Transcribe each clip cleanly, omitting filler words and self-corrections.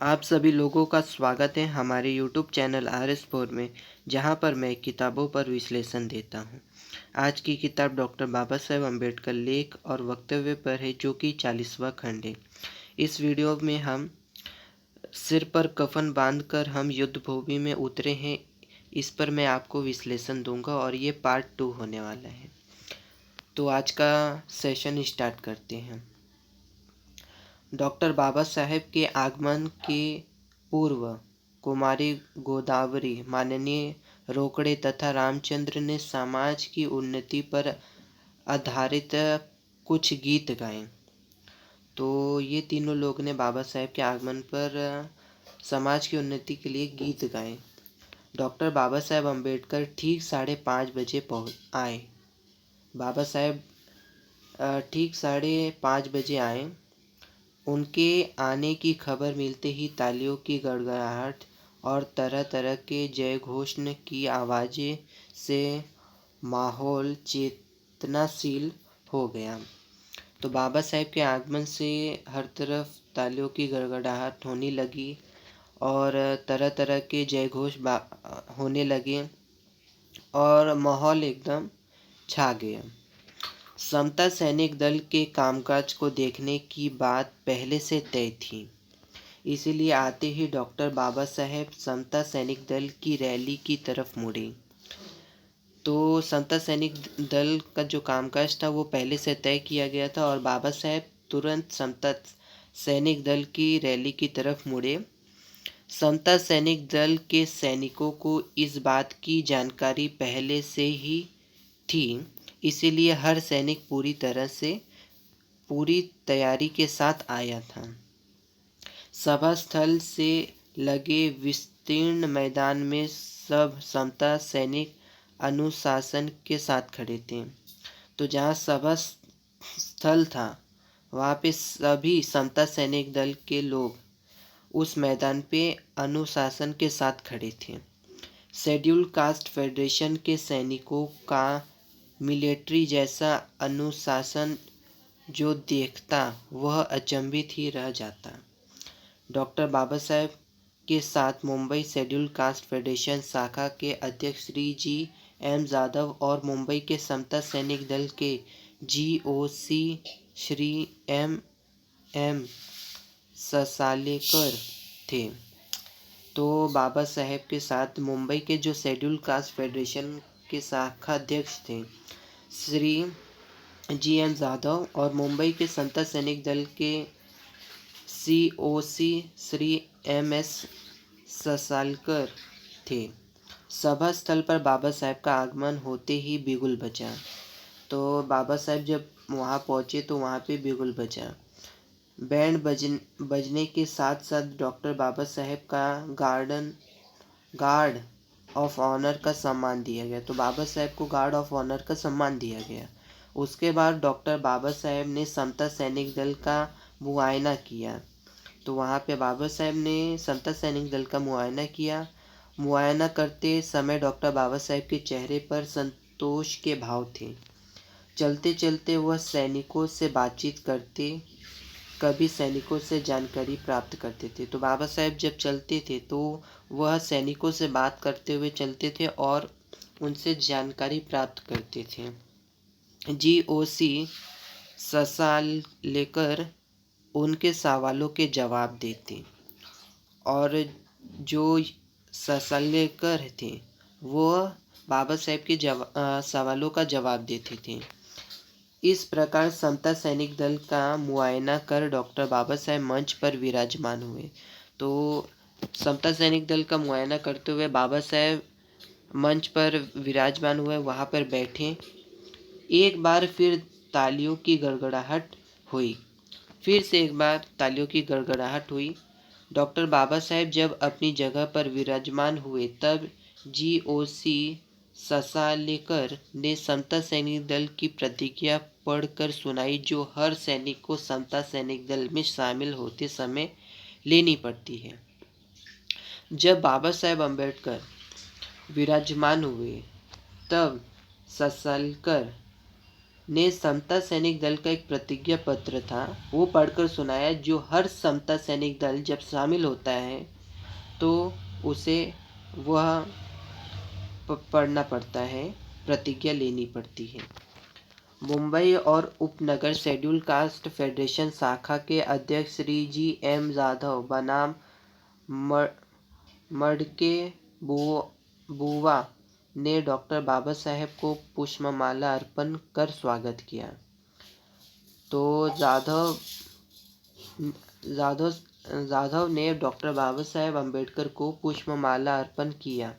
आप सभी लोगों का स्वागत है हमारे यूट्यूब चैनल RS4 में, जहां पर मैं किताबों पर विश्लेषण देता हूं। आज की किताब डॉक्टर बाबा साहेब अम्बेडकर लेख और वक्तव्य पर है, जो कि 40वां खंड है। इस वीडियो में हम सिर पर कफन बांधकर हम युद्ध भूमि में उतरे हैं, इस पर मैं आपको विश्लेषण दूंगा और ये पार्ट 2 होने वाला है। तो आज का सेशन स्टार्ट करते हैं। डॉक्टर बाबा साहेब के आगमन के पूर्व कुमारी गोदावरी, माननीय रोकड़े तथा रामचंद्र ने समाज की उन्नति पर आधारित कुछ गीत गाए। तो ये तीनों लोग ने बाबा साहेब के आगमन पर समाज की उन्नति के लिए गीत गाए। डॉक्टर बाबा साहेब अम्बेडकर ठीक 5:30 बजे आए। बाबा साहेब ठीक 5:30 बजे आए। उनके आने की खबर मिलते ही तालियों की गड़गड़ाहट और तरह तरह के जय घोष की आवाज़ें से माहौल चेतनाशील हो गया। तो बाबा साहेब के आगमन से हर तरफ तालियों की गड़गड़ाहट होने लगी और तरह तरह के जय घोष होने लगे और माहौल एकदम छा गया। समता सैनिक दल के कामकाज को देखने की बात पहले से तय थी, इसीलिए आते ही डॉक्टर बाबा साहेब समता सैनिक दल की रैली की तरफ मुड़े। तो समता सैनिक दल का जो कामकाज था वो पहले से तय किया गया था और बाबा साहेब तुरंत समता सैनिक दल की रैली की तरफ मुड़े। समता सैनिक दल के सैनिकों को इस बात की जानकारी पहले से ही थी, इसीलिए हर सैनिक पूरी तैयारी के साथ आया था। सभा स्थल से लगे विस्तीर्ण मैदान में सब समता सैनिक अनुशासन के साथ खड़े थे। तो जहाँ सभा स्थल था वहाँ पे सभी समता सैनिक दल के लोग उस मैदान पे अनुशासन के साथ खड़े थे। शेड्यूल कास्ट फेडरेशन के सैनिकों का मिलिट्री जैसा अनुशासन जो देखता वह अचंभित ही रह जाता। डॉक्टर बाबा साहेब के साथ मुंबई शेड्यूल कास्ट फेडरेशन शाखा के अध्यक्ष श्री GM जाधव और मुंबई के समता सैनिक दल के GOC श्री MM ससालेकर थे। तो बाबा साहेब के साथ मुंबई के जो शेड्यूल कास्ट फेडरेशन के शाखा अध्यक्ष थे श्री GM जाधव और मुंबई के समता सैनिक दल के COC श्री MS ससालकर थे। सभा स्थल पर बाबा साहेब का आगमन होते ही बिगुल बजा। तो बाबा साहेब जब वहाँ पहुँचे तो वहाँ पे बिगुल बजा। बैंड बजने के साथ साथ डॉक्टर बाबा साहेब का गार्ड ऑफ ऑनर का सम्मान दिया गया। तो बाबा साहेब को गार्ड ऑफ ऑनर का सम्मान दिया गया। उसके बाद डॉक्टर बाबा साहेब ने समता सैनिक दल का मुआयना किया। तो वहाँ पे बाबा साहेब ने समता सैनिक दल का मुआयना किया। मुआयना करते समय डॉक्टर बाबा साहेब के चेहरे पर संतोष के भाव थे। चलते चलते वह सैनिकों से बातचीत करते, कभी सैनिकों से जानकारी प्राप्त करते थे। तो बाबा साहेब जब चलते थे तो वह सैनिकों से बात करते हुए चलते थे और उनसे जानकारी प्राप्त करते थे। GOC ससालेकर उनके सवालों के जवाब देते और जो ससालेकर थे वो बाबा साहेब के सवालों का जवाब देते थे। इस प्रकार समता सैनिक दल का मुआयना कर डॉक्टर बाबा साहेब मंच पर विराजमान हुए। तो समता सैनिक दल का मुआयना करते हुए बाबा साहेब मंच पर विराजमान हुए, वहाँ पर बैठे। एक बार फिर तालियों की गड़गड़ाहट हुई। फिर से एक बार तालियों की गड़गड़ाहट हुई। डॉक्टर बाबा साहेब जब अपनी जगह पर विराजमान हुए तब GOC ससालेकर ने समता सैनिक दल की प्रतिज्ञा पढ़कर सुनाई, जो हर सैनिक को समता सैनिक दल में शामिल होते समय लेनी पड़ती है। जब बाबा साहेब अम्बेडकर विराजमान हुए तब ससालेकर ने समता सैनिक दल का एक प्रतिज्ञा पत्र था वो पढ़कर सुनाया, जो हर समता सैनिक दल जब शामिल होता है तो उसे वह पढ़ना पड़ता है, प्रतिज्ञा लेनी पड़ती है। मुंबई और उपनगर शेड्यूल कास्ट फेडरेशन शाखा के अध्यक्ष श्री जी एम जाधव बनाम मडके बुवा ने डॉक्टर बाबा साहेब को पुष्पमाला अर्पण कर स्वागत किया। तो जाधव ने डॉक्टर बाबा साहेब अम्बेडकर को पुष्पमाला अर्पण किया।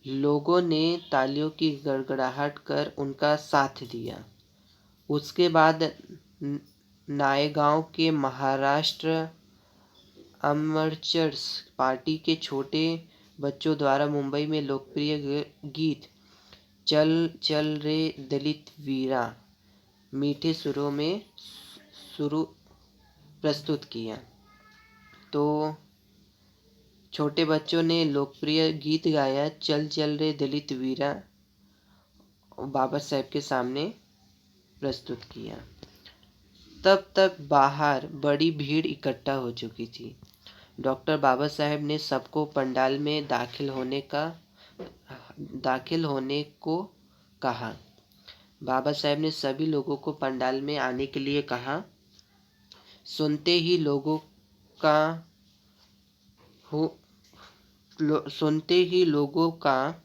लोगों ने तालियों की गड़गड़ाहट कर उनका साथ दिया। उसके बाद नायगांव के महाराष्ट्र अमर्चर्स पार्टी के छोटे बच्चों द्वारा मुंबई में लोकप्रिय गीत चल चल रे दलित वीरा मीठे सुरों में प्रस्तुत किया। तो छोटे बच्चों ने लोकप्रिय गीत गाया चल चल रे दलित वीरा, बाबा साहेब के सामने प्रस्तुत किया। तब तक बाहर बड़ी भीड़ इकट्ठा हो चुकी थी। डॉक्टर बाबा साहेब ने सबको पंडाल में दाखिल होने को कहा। बाबा साहेब ने सभी लोगों को पंडाल में आने के लिए कहा। सुनते ही लोगों का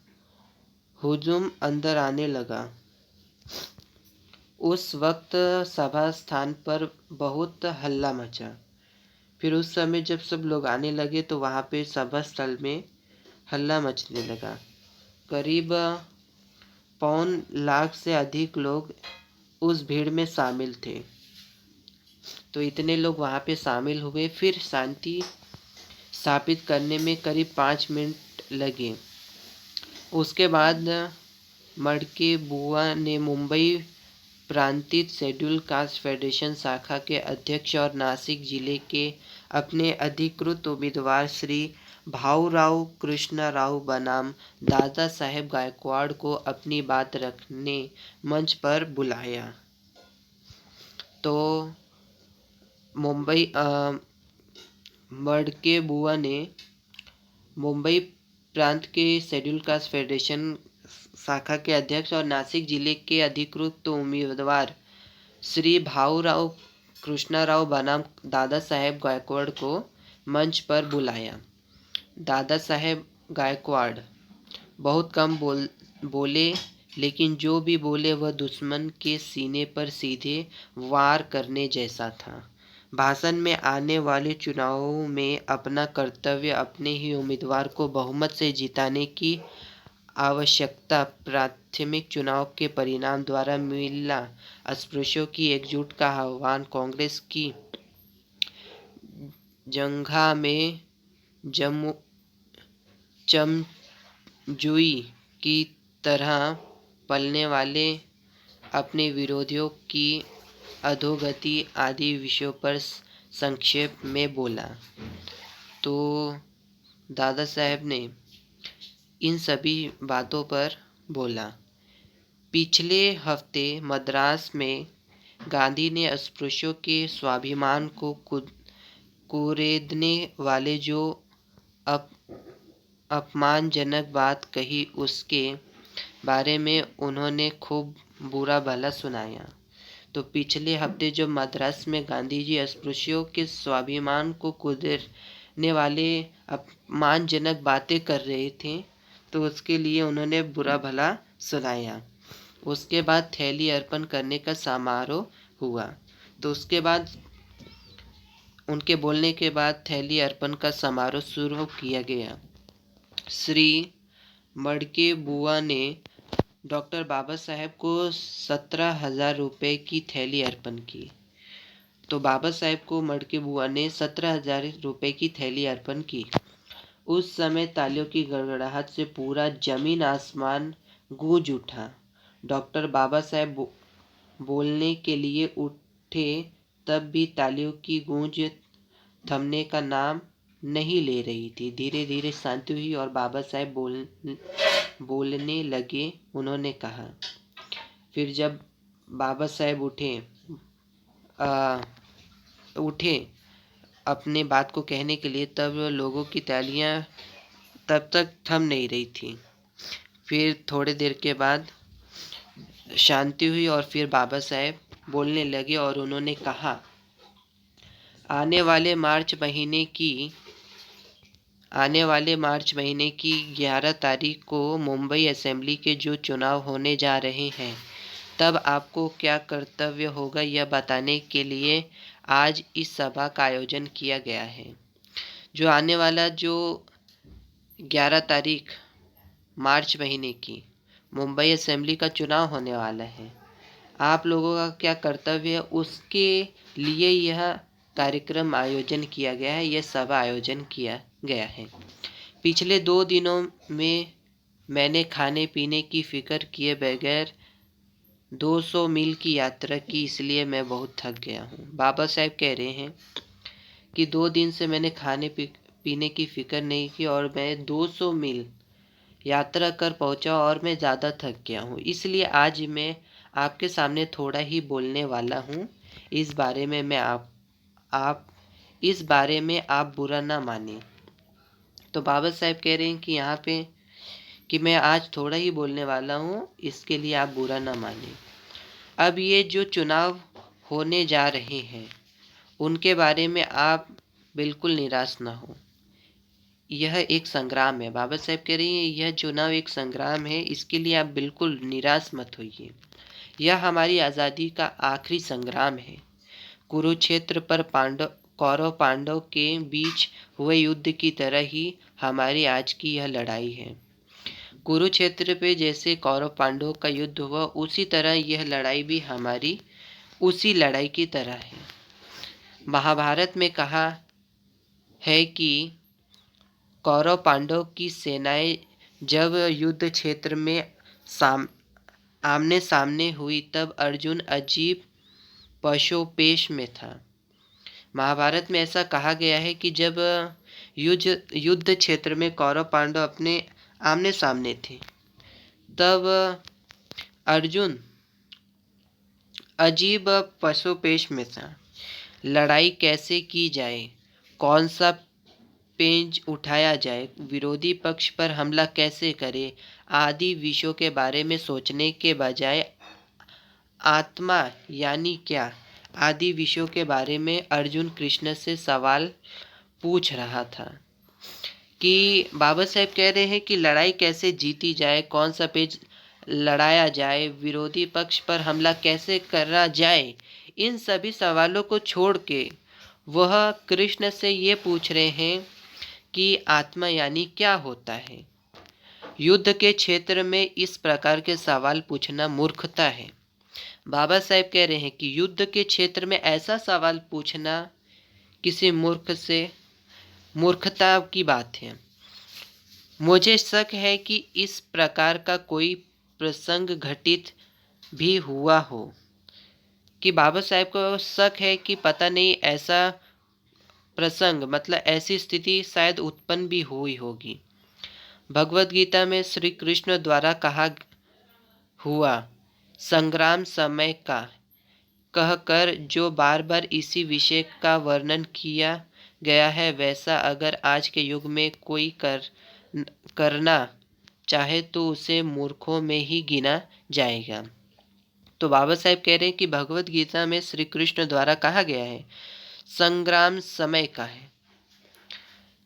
हुजूम अंदर आने लगा। उस वक्त सभा स्थान पर बहुत हल्ला मचा। फिर उस समय जब सब लोग आने लगे तो वहाँ पे सभा स्थल में हल्ला मचने लगा। करीब 1.25 लाख से अधिक लोग उस भीड़ में शामिल थे। तो इतने लोग वहाँ पे शामिल हुए। फिर शांति स्थापित करने में करीब 5 मिनट लगे। उसके बाद मडके बुआ ने मुंबई प्रांतीय शेड्यूल कास्ट फेडरेशन शाखा के अध्यक्ष और नासिक जिले के अपने अधिकृत उम्मीदवार श्री भाऊराव कृष्णराव बनाम दादा साहेब गायकवाड़ को अपनी बात रखने मंच पर बुलाया। तो मडके बुआ ने मुंबई प्रांत के शेड्यूल कास्ट फेडरेशन शाखा के अध्यक्ष और नासिक जिले के अधिकृत उम्मीदवार श्री भाऊराव कृष्णराव बनाम दादा साहेब गायकवाड़ को मंच पर बुलाया। दादा साहेब गायकवाड़ बहुत कम बोले, लेकिन जो भी बोले वह दुश्मन के सीने पर सीधे वार करने जैसा था। भाषण में आने वाले चुनावों में अपना कर्तव्य, अपने ही उम्मीदवार को बहुमत से जिताने की आवश्यकता, प्राथमिक चुनाव के परिणाम द्वारा मिला अस्पृश्यों की एकजुट का आह्वान, कांग्रेस की जंघा में चमजुई की तरह पलने वाले अपने विरोधियों की अधोगति आदि विषयों पर संक्षेप में बोला। तो दादा साहेब ने इन सभी बातों पर बोला। पिछले हफ्ते मद्रास में गांधी ने अस्पृश्यों के स्वाभिमान को कुरेदने वाले जो अपमानजनक बात कही, उसके बारे में उन्होंने खूब बुरा भला सुनाया। तो पिछले हफ्ते जो मद्रास में गांधी जी अस्पृश्यों के स्वाभिमान को कुरेदने वाले अपमानजनक बातें कर रहे थे, तो उसके लिए उन्होंने बुरा भला सुनाया। उसके बाद थैली अर्पण करने का समारोह हुआ। तो उसके बाद उनके बोलने के बाद थैली अर्पण का समारोह शुरू किया गया। श्री मडके बुआ ने डॉक्टर बाबा साहेब को 17,000 रुपये की थैली अर्पण की। तो बाबा साहेब को मडके बुआ ने 17,000 रुपये की थैली अर्पण की। उस समय तालियों की गड़गड़ाहट से पूरा जमीन आसमान गूंज उठा। डॉक्टर बाबा साहेब बोलने के लिए उठे, तब भी तालियों की गूंज थमने का नाम नहीं ले रही थी। धीरे धीरे शांति हुई और बाबा साहेब बोलने लगे। उन्होंने कहा, फिर जब बाबा साहेब उठे अपने बात को कहने के लिए, तब लोगों की तालियां तब तक थम नहीं रही थी। फिर थोड़ी देर के बाद शांति हुई और फिर बाबा साहेब बोलने लगे और उन्होंने कहा, आने वाले मार्च महीने की 11 तारीख को मुंबई असेंबली के जो चुनाव होने जा रहे हैं, तब आपको क्या कर्तव्य होगा यह बताने के लिए आज इस सभा का आयोजन किया गया है। जो आने वाला जो 11 तारीख मार्च महीने की मुंबई असेंबली का चुनाव होने वाला है, आप लोगों का क्या कर्तव्य है उसके लिए यह कार्यक्रम आयोजन किया गया है, यह सभा आयोजन किया गया है। पिछले 2 दिनों में मैंने खाने पीने की फिक्र किए बगैर 200 मील की यात्रा की, इसलिए मैं बहुत थक गया हूँ। बाबा साहेब कह रहे हैं कि 2 दिन से मैंने खाने पीने की फिक्र नहीं की और मैं 200 मील यात्रा कर पहुंचा और मैं ज़्यादा थक गया हूँ, इसलिए आज मैं आपके सामने थोड़ा ही बोलने वाला हूँ। इस बारे में आप बुरा ना माने। तो बाबा साहेब कह रहे हैं कि यहाँ पे कि मैं आज थोड़ा ही बोलने वाला हूँ, इसके लिए आप बुरा ना माने। अब ये जो चुनाव होने जा रहे हैं उनके बारे में आप बिल्कुल निराश ना हो। यह एक संग्राम है। बाबा साहेब कह रही हैं यह चुनाव एक संग्राम है, इसके लिए आप बिल्कुल निराश मत होइए। यह हमारी आज़ादी का आखिरी संग्राम है। कुरुक्षेत्र पर कौरव पांडव के बीच हुए युद्ध की तरह ही हमारी आज की यह लड़ाई है। कुरुक्षेत्र पे जैसे कौरव पांडव का युद्ध हुआ, उसी तरह यह लड़ाई भी हमारी उसी लड़ाई की तरह है। महाभारत में कहा है कि कौरव पांडव की सेनाएं जब युद्ध क्षेत्र में आमने सामने हुई, तब अर्जुन अजीब पशोपेश में था। महाभारत में ऐसा कहा गया है कि जब युद्ध क्षेत्र में कौरव पांडव अपने आमने सामने थे, तब अर्जुन अजीब पशोपेश में था। लड़ाई कैसे की जाए, कौन सा पेंच उठाया जाए, विरोधी पक्ष पर हमला कैसे करें आदि विषयों के बारे में सोचने के बजाय आत्मा यानी क्या आदि विषयों के बारे में अर्जुन कृष्ण से सवाल पूछ रहा था। कि बाबा साहेब कह रहे हैं कि लड़ाई कैसे जीती जाए, कौन सा पेज लड़ाया जाए, विरोधी पक्ष पर हमला कैसे करा जाए, इन सभी सवालों को छोड़ के वह कृष्ण से ये पूछ रहे हैं कि आत्मा यानी क्या होता है। युद्ध के क्षेत्र में इस प्रकार के सवाल पूछना मूर्खता है। बाबा साहेब कह रहे हैं कि युद्ध के क्षेत्र में ऐसा सवाल पूछना किसी मूर्ख से मूर्खता की बात है। मुझे शक है कि इस प्रकार का कोई प्रसंग घटित भी हुआ हो। कि बाबा साहेब को शक है कि पता नहीं ऐसा प्रसंग मतलब ऐसी स्थिति शायद उत्पन्न भी हुई होगी। भगवत गीता में श्री कृष्ण द्वारा कहा हुआ संग्राम समय का कहकर जो बार बार इसी विषय का वर्णन किया गया है, वैसा अगर आज के युग में कोई करना चाहे तो उसे मूर्खों में ही गिना जाएगा। तो बाबा साहेब कह रहे हैं कि भगवत गीता में श्री कृष्ण द्वारा कहा गया है संग्राम समय का है।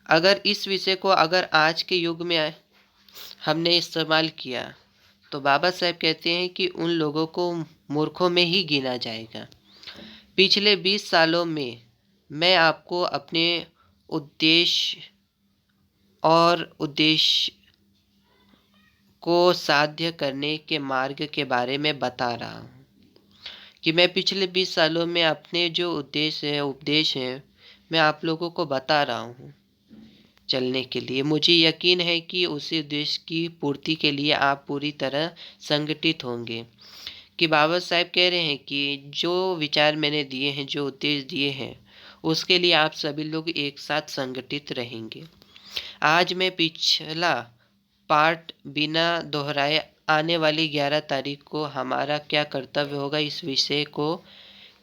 अगर इस विषय को अगर आज के युग में हमने इस्तेमाल किया तो बाबा साहेब कहते हैं कि उन लोगों को मूर्खों में ही गिना जाएगा। पिछले 20 सालों में मैं आपको अपने उद्देश्य को साध्य करने के मार्ग के बारे में बता रहा हूँ। कि मैं पिछले 20 सालों में अपने जो उपदेश है मैं आप लोगों को बता रहा हूँ चलने के लिए। मुझे यकीन है कि उसी उद्देश्य की पूर्ति के लिए आप पूरी तरह संगठित होंगे। कि बाबा साहेब कह रहे हैं कि जो विचार मैंने दिए हैं, जो उद्देश्य दिए हैं, उसके लिए आप सभी लोग एक साथ संगठित रहेंगे। आज मैं पिछला पार्ट बिना दोहराए आने वाली 11 तारीख को हमारा क्या कर्तव्य होगा, इस विषय को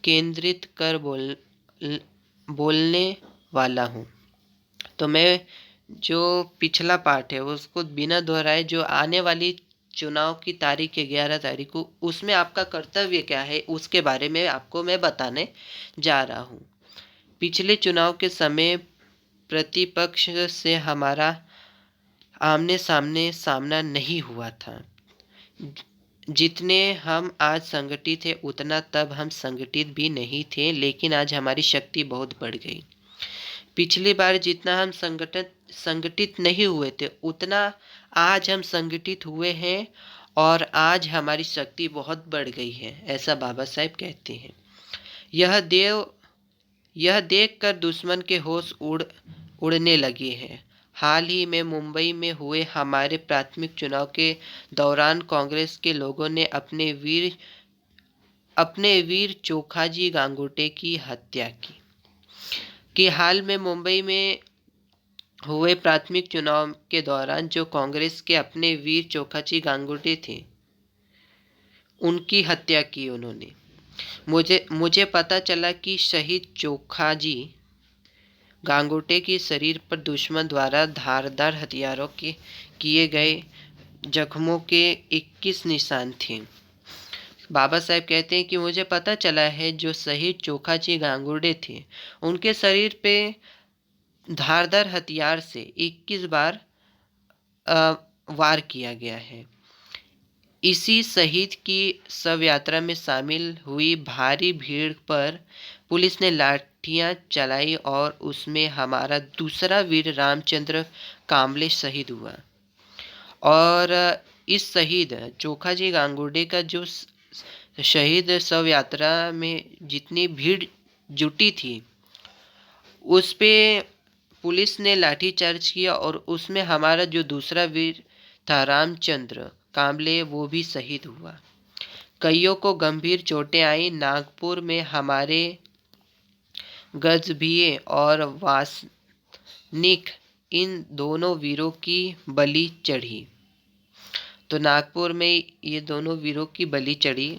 केंद्रित कर बोलने वाला हूँ। तो मैं जो पिछला पार्ट है उसको बिना दोहराए, जो आने वाली चुनाव की तारीख है 11 तारीख को, उसमें आपका कर्तव्य क्या है उसके बारे में आपको मैं बताने जा रहा हूँ। पिछले चुनाव के समय प्रतिपक्ष से हमारा आमने सामने सामना नहीं हुआ था। जितने हम आज संगठित हैं उतना तब हम संगठित भी नहीं थे, लेकिन आज हमारी शक्ति बहुत बढ़ गई। पिछली बार जितना हम संगठित नहीं हुए थे उतना आज हम संगठित हुए हैं और आज हमारी शक्ति बहुत बढ़ गई है, ऐसा बाबा साहेब कहते हैं। यह देखकर दुश्मन के होश उड़ने लगे हैं। हाल ही में मुंबई में हुए हमारे प्राथमिक चुनाव के दौरान कांग्रेस के लोगों ने अपने वीर चोखाजी गांगुटे की हत्या की। हाल में मुंबई में हुए प्राथमिक चुनाव के दौरान जो कांग्रेस के अपने वीर चोखाजी गांगुटे थे, उनकी हत्या की उन्होंने। मुझे पता चला कि शहीद चोखाजी गांगुटे के शरीर पर दुश्मन द्वारा धारदार हथियारों के किए गए जख्मों के 21 निशान थे। बाबा साहेब कहते हैं कि मुझे पता चला है जो शहीद चोखाजी गांगुटे थे उनके शरीर पे धारदार हथियार से 21 बार वार किया गया है। इसी शहीद की शव यात्रा में शामिल हुई भारी भीड़ पर पुलिस ने लाठियां चलाई और उसमें हमारा दूसरा वीर रामचंद्र कांबले शहीद हुआ। और इस शहीद चोखाजी गांगुटे का जो शहीद शव यात्रा में जितनी भीड़ जुटी थी उस पे पुलिस ने लाठीचार्ज किया और उसमें हमारा जो दूसरा वीर था रामचंद्र कांबले, वो भी शहीद हुआ। कईयों को गंभीर चोटें आई। नागपुर में हमारे गजभिये और वासनिक इन दोनों वीरों की बलि चढ़ी। तो नागपुर में ये दोनों वीरों की बलि चढ़ी।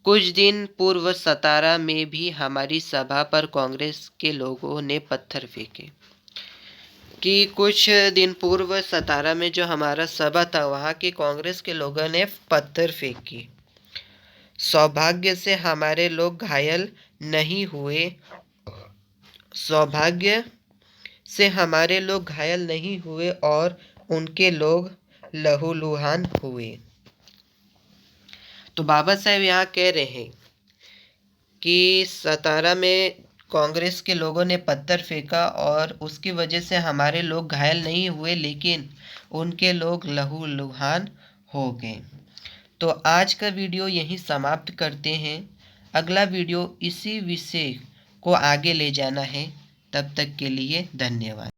कुछ दिन पूर्व सतारा में भी हमारी सभा पर कांग्रेस के लोगों ने पत्थर फेंके। कि कुछ दिन पूर्व सतारा में जो हमारा सभा था वहाँ के कांग्रेस के लोगों ने पत्थर फेंकी। सौभाग्य से हमारे लोग घायल नहीं हुए। सौभाग्य से हमारे लोग घायल नहीं हुए और उनके लोग लहूलुहान हुए। तो बाबा साहेब यहाँ कह रहे हैं कि सतारा में कांग्रेस के लोगों ने पत्थर फेंका और उसकी वजह से हमारे लोग घायल नहीं हुए, लेकिन उनके लोग लहूलुहान हो गए। तो आज का वीडियो यहीं समाप्त करते हैं। अगला वीडियो इसी विषय को आगे ले जाना है। तब तक के लिए धन्यवाद।